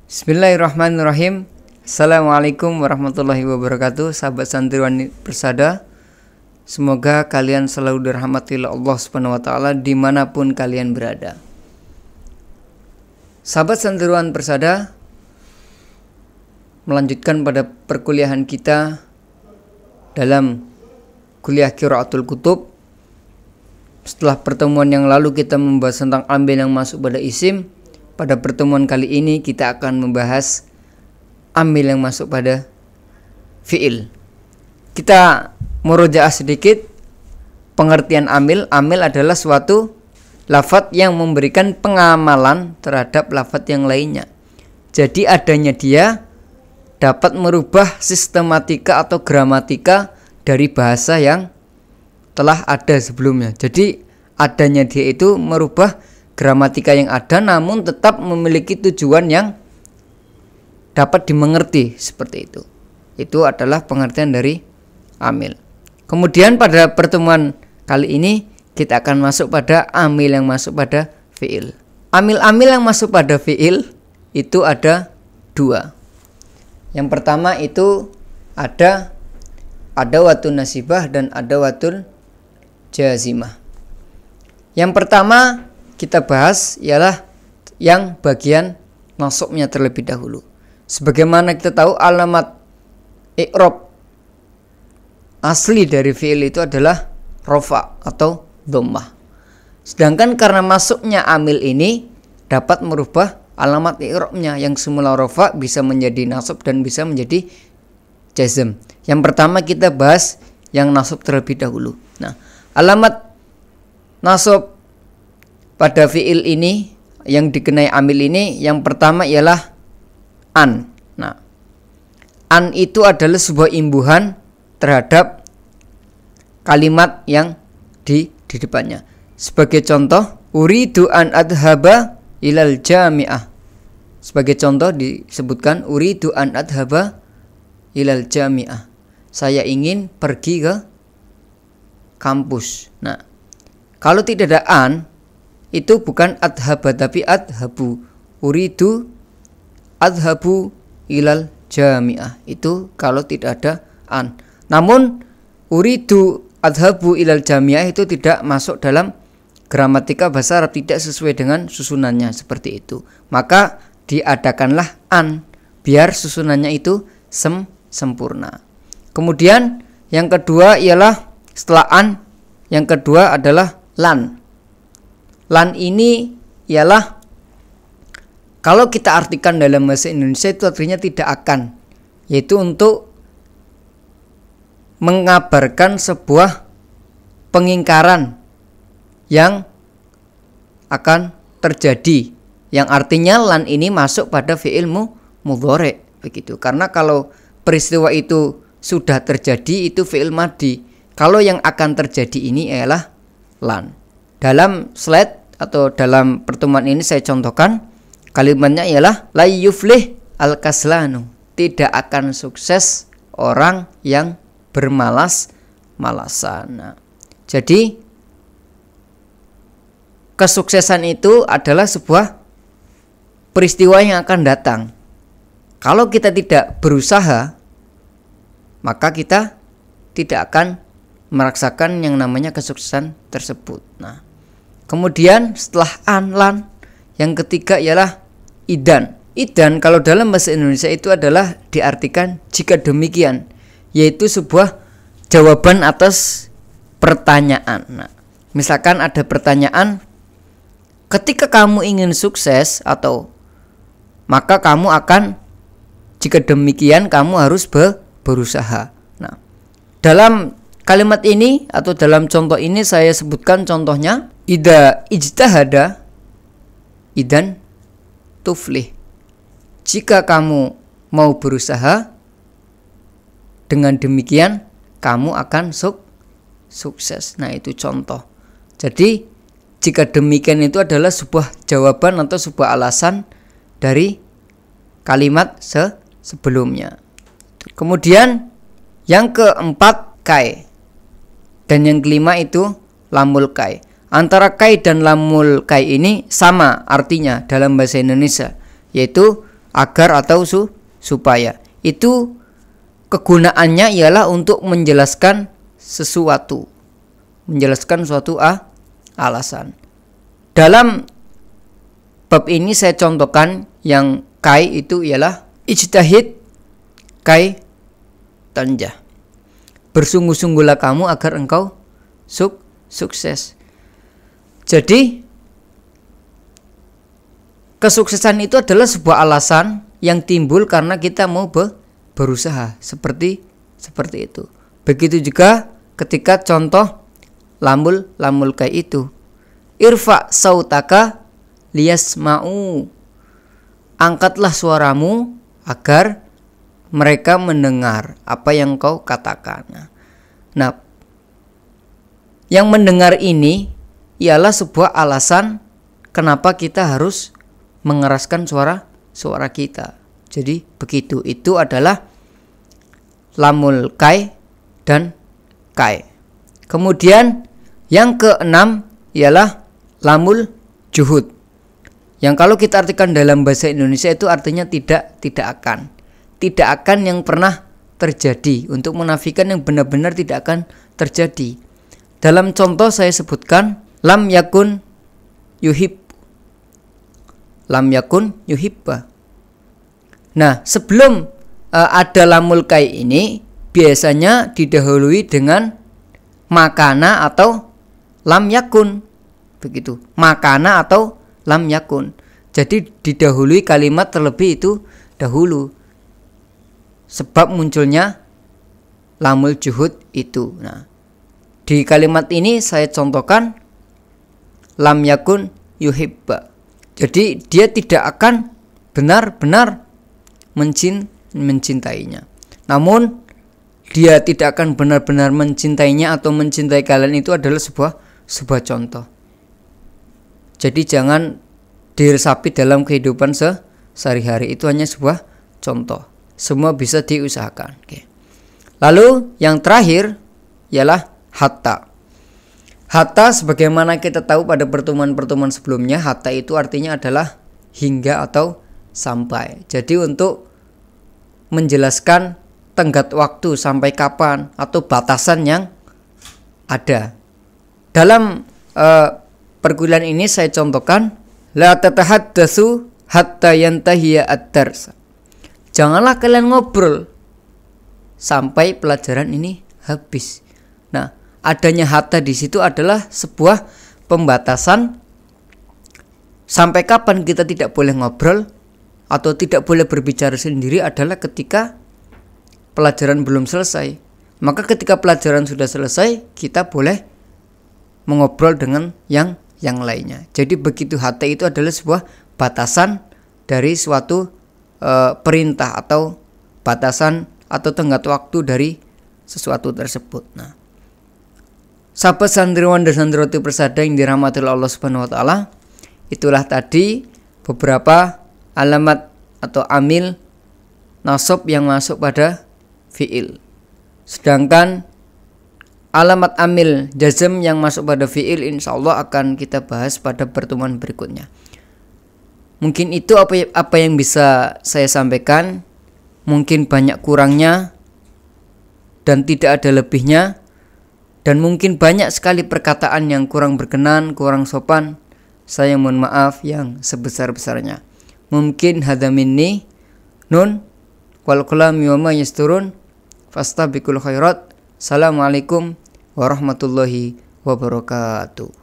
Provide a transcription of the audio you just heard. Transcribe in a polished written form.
Bismillahirrahmanirrahim. Assalamualaikum warahmatullahi wabarakatuh. Sahabat santriwan persada, semoga kalian selalu dirahmati oleh Allah Subhanahu wa taala dimanapun kalian berada. Sahabat santriwan persada, melanjutkan pada perkuliahan kita dalam kuliah Qiraatul Kutub. Setelah pertemuan yang lalu kita membahas tentang amil yang masuk pada isim, pada pertemuan kali ini kita akan membahas amil yang masuk pada fi'il. Kita murojaah sedikit pengertian amil. Amil adalah suatu lafadz yang memberikan pengamalan terhadap lafadz yang lainnya. Jadi adanya dia dapat merubah sistematika atau gramatika dari bahasa yang telah ada sebelumnya. Jadi adanya dia itu merubah gramatika yang ada, namun tetap memiliki tujuan yang dapat dimengerti, seperti itu. Itu adalah pengertian dari amil. Kemudian pada pertemuan kali ini kita akan masuk pada amil yang masuk pada fi'il. Amil-amil yang masuk pada fi'il itu ada dua. Yang pertama itu ada adawatun nasibah dan adawatul jazimah. Yang pertama kita bahas ialah yang bagian nasabnya terlebih dahulu. Sebagaimana kita tahu, alamat i'rab asli dari fi'il itu adalah rafa atau dhammah. Sedangkan karena masuknya amil ini dapat merubah alamat i'rabnya, yang semula rafa bisa menjadi nasab dan bisa menjadi jazm. Yang pertama kita bahas yang nasab terlebih dahulu. Nah, alamat nasab pada fi'il ini yang dikenai amil ini yang pertama ialah an. Nah, an itu adalah sebuah imbuhan terhadap kalimat yang di depannya. Sebagai contoh, uridu an adhaba ilal jami'ah. Sebagai contoh disebutkan uridu an adhaba ilal jami'ah. Saya ingin pergi ke kampus. Nah, kalau tidak ada an, itu bukan adhaba tapi adhabu. Uridu adhabu ilal jami'ah. Itu kalau tidak ada an. Namun uridu adhabu ilal jami'ah itu tidak masuk dalam gramatika bahasa Arab, tidak sesuai dengan susunannya seperti itu. Maka diadakanlah an biar susunannya itu sempurna. Kemudian yang kedua ialah setelah an, yang kedua adalah lan. Lan ini ialah, kalau kita artikan dalam bahasa Indonesia itu artinya tidak akan, yaitu untuk mengabarkan sebuah pengingkaran yang akan terjadi, yang artinya lan ini masuk pada fi'il mudhari' begitu. Karena kalau peristiwa itu sudah terjadi itu fi'il madhi. Kalau yang akan terjadi ini ialah lan. Dalam slide atau dalam pertemuan ini saya contohkan kalimatnya ialah la yuflih al-kaslanu. Tidak akan sukses orang yang bermalas-malasan. Nah, jadi kesuksesan itu adalah sebuah peristiwa yang akan datang. Kalau kita tidak berusaha, maka kita tidak akan merasakan yang namanya kesuksesan tersebut. Nah, kemudian setelah an, lan, yang ketiga ialah idan. Idan kalau dalam bahasa Indonesia itu adalah diartikan jika demikian, yaitu sebuah jawaban atas pertanyaan. Nah, misalkan ada pertanyaan, ketika kamu ingin sukses atau maka kamu akan, jika demikian kamu harus berusaha. Nah, dalam kalimat ini atau dalam contoh ini saya sebutkan contohnya, idza ijtahada idan tuflih. Jika kamu mau berusaha, dengan demikian kamu akan sukses. Nah, itu contoh. Jadi jika demikian itu adalah sebuah jawaban atau sebuah alasan dari kalimat sebelumnya. Kemudian yang keempat kai, dan yang kelima itu lamul kai. Antara kai dan lamul kai ini sama artinya dalam bahasa Indonesia, yaitu agar atau supaya. Itu kegunaannya ialah untuk menjelaskan sesuatu. Menjelaskan suatu alasan. Dalam bab ini saya contohkan yang kai itu ialah ijtihad kai tanjah. Bersungguh-sungguhlah kamu agar engkau sukses. Jadi kesuksesan itu adalah sebuah alasan yang timbul karena kita mau berusaha seperti itu. Begitu juga ketika contoh lamul kai itu. Irfa sautaka liyasma'u. Angkatlah suaramu agar mereka mendengar apa yang kau katakan. Nah, yang mendengar ini ialah sebuah alasan kenapa kita harus mengeraskan suara kita. Jadi begitu. Itu adalah lamul kai dan kai. Kemudian yang keenam ialah lamul juhud. Yang kalau kita artikan dalam bahasa Indonesia itu artinya tidak akan. Tidak akan yang pernah terjadi, untuk menafikan yang benar-benar tidak akan terjadi. Dalam contoh saya sebutkan lam yakun yuhib. Lam yakun yuhibba. Nah, sebelum ada lamul kai ini biasanya didahului dengan makana atau lam yakun. Begitu. Makana atau lam yakun. Jadi didahului kalimat terlebih itu dahulu. Sebab munculnya lamul juhud itu. Nah, di kalimat ini saya contohkan lam yakun yuhibba. Jadi dia tidak akan benar-benar mencintainya. Namun dia tidak akan benar-benar mencintainya atau mencintai kalian, itu adalah sebuah contoh. Jadi jangan diresapi dalam kehidupan sehari-hari. Itu hanya sebuah contoh. Semua bisa diusahakan. Oke. Lalu yang terakhir ialah hatta. Hatta sebagaimana kita tahu pada pertemuan-pertemuan sebelumnya, hatta itu artinya adalah hingga atau sampai. Jadi untuk menjelaskan tenggat waktu sampai kapan atau batasan yang ada. Dalam perkuliahan ini saya contohkan la tatahaddatsu hatta yantahiya ad-dars. Janganlah kalian ngobrol sampai pelajaran ini habis. Nah, adanya hatta di situ adalah sebuah pembatasan sampai kapan kita tidak boleh ngobrol atau tidak boleh berbicara sendiri adalah ketika pelajaran belum selesai. Maka ketika pelajaran sudah selesai, kita boleh mengobrol dengan yang lainnya. Jadi begitu hatta itu adalah sebuah batasan dari suatu perintah atau batasan atau tenggat waktu dari sesuatu tersebut. Nah, sahabat santriwan dan santriwati persada yang dirahmati Allah Subhanahu wa taala, itulah tadi beberapa alamat atau amil nasab yang masuk pada fiil. Sedangkan alamat amil jazm yang masuk pada fiil insyaallah akan kita bahas pada pertemuan berikutnya. Mungkin itu apa yang bisa saya sampaikan. Mungkin banyak kurangnya dan tidak ada lebihnya, dan mungkin banyak sekali perkataan yang kurang berkenan, kurang sopan. Saya mohon maaf yang sebesar-besarnya. Mungkin hadza minni nun wal qalam wa ma yasturun fastabiqul khairat. Assalamualaikum warahmatullahi wabarakatuh.